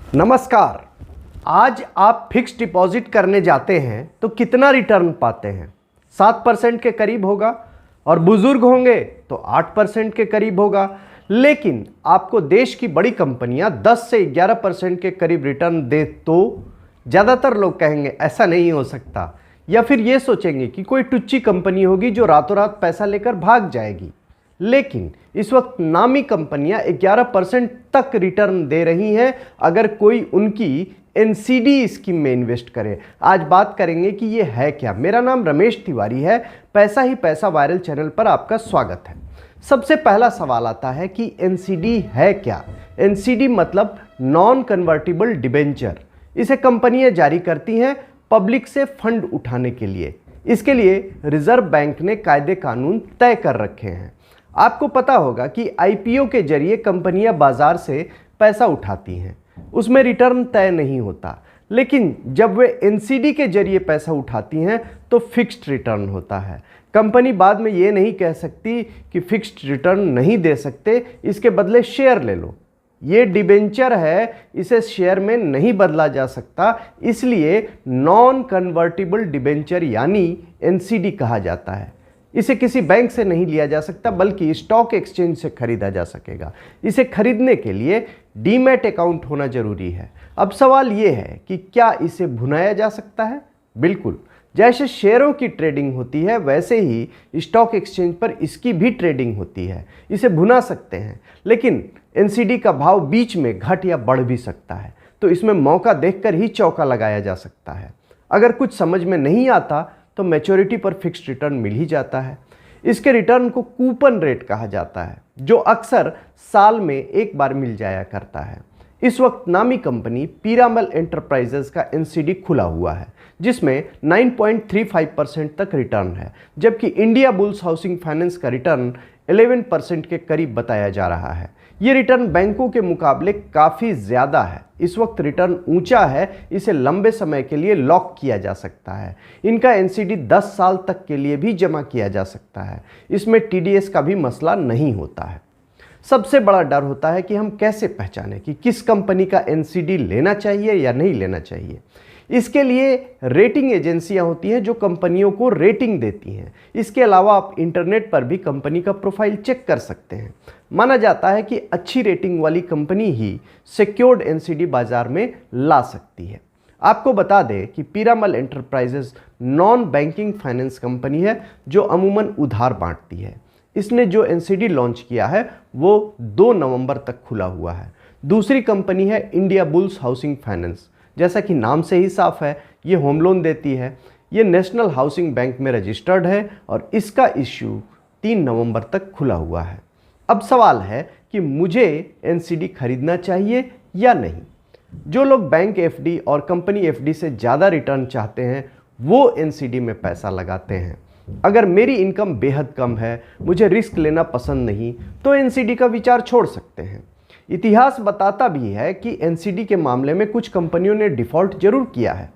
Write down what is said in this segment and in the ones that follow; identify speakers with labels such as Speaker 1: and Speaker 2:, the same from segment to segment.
Speaker 1: नमस्कार। आज आप फिक्स्ड डिपॉजिट करने जाते हैं तो कितना रिटर्न पाते हैं? 7% के करीब होगा और बुजुर्ग होंगे तो 8% के करीब होगा। लेकिन आपको देश की बड़ी कंपनियां 10 से 11% के करीब रिटर्न दे तो ज़्यादातर लोग कहेंगे ऐसा नहीं हो सकता, या फिर ये सोचेंगे कि कोई टुच्ची कंपनी होगी जो रातों रात पैसा लेकर भाग जाएगी। लेकिन इस वक्त नामी कंपनियां 11% तक रिटर्न दे रही हैं अगर कोई उनकी एनसीडी स्कीम में इन्वेस्ट करे। आज बात करेंगे कि ये है क्या। मेरा नाम रमेश तिवारी है। पैसा ही पैसा वायरल चैनल पर आपका स्वागत है। सबसे पहला सवाल आता है कि एनसीडी है क्या। एनसीडी मतलब नॉन कन्वर्टिबल डिबेंचर। इसे कंपनियां जारी करती हैं पब्लिक से फंड उठाने के लिए। इसके लिए रिजर्व बैंक ने कायदे कानून तय कर रखे हैं। आपको पता होगा कि आईपीओ के जरिए कंपनियां बाजार से पैसा उठाती हैं, उसमें रिटर्न तय नहीं होता। लेकिन जब वे एनसीडी के जरिए पैसा उठाती हैं तो फिक्स्ड रिटर्न होता है। कंपनी बाद में ये नहीं कह सकती कि फिक्स्ड रिटर्न नहीं दे सकते, इसके बदले शेयर ले लो। ये डिबेंचर है, इसे शेयर में नहीं बदला जा सकता, इसलिए नॉन कन्वर्टिबल डिबेंचर यानी एनसीडी कहा जाता है। इसे किसी बैंक से नहीं लिया जा सकता बल्कि स्टॉक एक्सचेंज से खरीदा जा सकेगा। इसे खरीदने के लिए डीमैट अकाउंट होना जरूरी है। अब सवाल यह है कि क्या इसे भुनाया जा सकता है? बिल्कुल। जैसे शेयरों की ट्रेडिंग होती है वैसे ही स्टॉक एक्सचेंज पर इसकी भी ट्रेडिंग होती है। इसे भुना सकते हैं, लेकिन एनसीडी का भाव बीच में घट या बढ़ भी सकता है, तो इसमें मौका देखकर ही चौका लगाया जा सकता है। अगर कुछ समझ में नहीं आता तो मैच्योरिटी पर फिक्स्ड रिटर्न मिल ही जाता है। इसके रिटर्न को कूपन रेट कहा जाता है, जो अक्सर साल में एक बार मिल जाया करता है। इस वक्त नामी कंपनी पीरामल एंटरप्राइजेज का एनसीडी खुला हुआ है, जिसमें 9.35% तक रिटर्न है, जबकि इंडिया बुल्स हाउसिंग फाइनेंस का रिटर्न 11% के करीब बताया जा रहा है। ये रिटर्न बैंकों के मुकाबले काफ़ी ज़्यादा है। इस वक्त रिटर्न ऊंचा है, इसे लंबे समय के लिए लॉक किया जा सकता है। इनका एनसीडी 10 साल तक के लिए भी जमा किया जा सकता है। इसमें टीडीएस का भी मसला नहीं होता है। सबसे बड़ा डर होता है कि हम कैसे पहचानें कि किस कंपनी का एनसीडी लेना चाहिए या नहीं लेना चाहिए। इसके लिए रेटिंग एजेंसियां होती हैं जो कंपनियों को रेटिंग देती हैं। इसके अलावा आप इंटरनेट पर भी कंपनी का प्रोफाइल चेक कर सकते हैं। माना जाता है कि अच्छी रेटिंग वाली कंपनी ही सिक्योर्ड एनसीडी बाजार में ला सकती है। आपको बता दें कि Piramal enterprises non banking finance company है जो अमूमन उधार बांटती है। इसने जो एनसीडी लॉन्च किया है वो 2 नवंबर तक खुला हुआ है। दूसरी कंपनी है इंडिया बुल्स हाउसिंग फाइनेंस। जैसा कि नाम से ही साफ है, ये होम लोन देती है। ये नेशनल हाउसिंग बैंक में रजिस्टर्ड है और इसका इश्यू 3 नवंबर तक खुला हुआ है। अब सवाल है कि मुझे एनसीडी खरीदना चाहिए या नहीं। जो लोग बैंक एफडी और कंपनी एफडी से ज़्यादा रिटर्न चाहते हैं वो एनसीडी में पैसा लगाते हैं। अगर मेरी इनकम बेहद कम है, मुझे रिस्क लेना पसंद नहीं, तो एनसीडी का विचार छोड़ सकते हैं। इतिहास बताता भी है कि एनसीडी के मामले में कुछ कंपनियों ने डिफ़ॉल्ट जरूर किया है,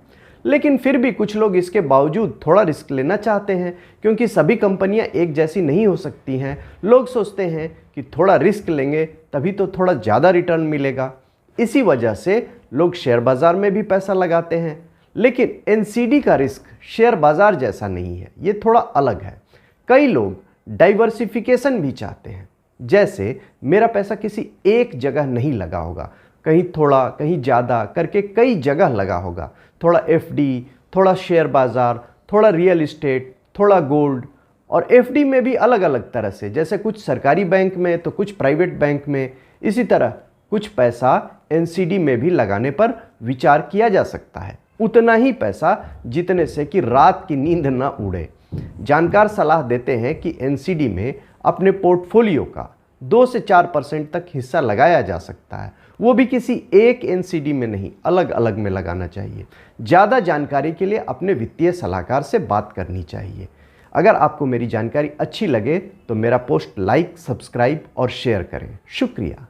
Speaker 1: लेकिन फिर भी कुछ लोग इसके बावजूद थोड़ा रिस्क लेना चाहते हैं, क्योंकि सभी कंपनियां एक जैसी नहीं हो सकती हैं। लोग सोचते हैं कि थोड़ा रिस्क लेंगे तभी तो थोड़ा ज़्यादा रिटर्न मिलेगा। इसी वजह से लोग शेयर बाज़ार में भी पैसा लगाते हैं। लेकिन एनसीडी का रिस्क शेयर बाज़ार जैसा नहीं है, ये थोड़ा अलग है। कई लोग डाइवर्सिफिकेशन भी चाहते हैं, जैसे मेरा पैसा किसी एक जगह नहीं लगा होगा, कहीं थोड़ा कहीं ज़्यादा करके कई जगह लगा होगा। थोड़ा एफडी, थोड़ा शेयर बाज़ार, थोड़ा रियल इस्टेट, थोड़ा गोल्ड। और एफडी में भी अलग अलग तरह से, जैसे कुछ सरकारी बैंक में तो कुछ प्राइवेट बैंक में। इसी तरह कुछ पैसा एनसीडी में भी लगाने पर विचार किया जा सकता है, उतना ही पैसा जितने से कि रात की नींद न उड़े। जानकार सलाह देते हैं कि एनसीडी में अपने पोर्टफोलियो का 2 से 4% तक हिस्सा लगाया जा सकता है, वो भी किसी एक एनसीडी में नहीं, अलग अलग में लगाना चाहिए। ज़्यादा जानकारी के लिए अपने वित्तीय सलाहकार से बात करनी चाहिए। अगर आपको मेरी जानकारी अच्छी लगे तो मेरा पोस्ट लाइक, सब्सक्राइब और शेयर करें। शुक्रिया।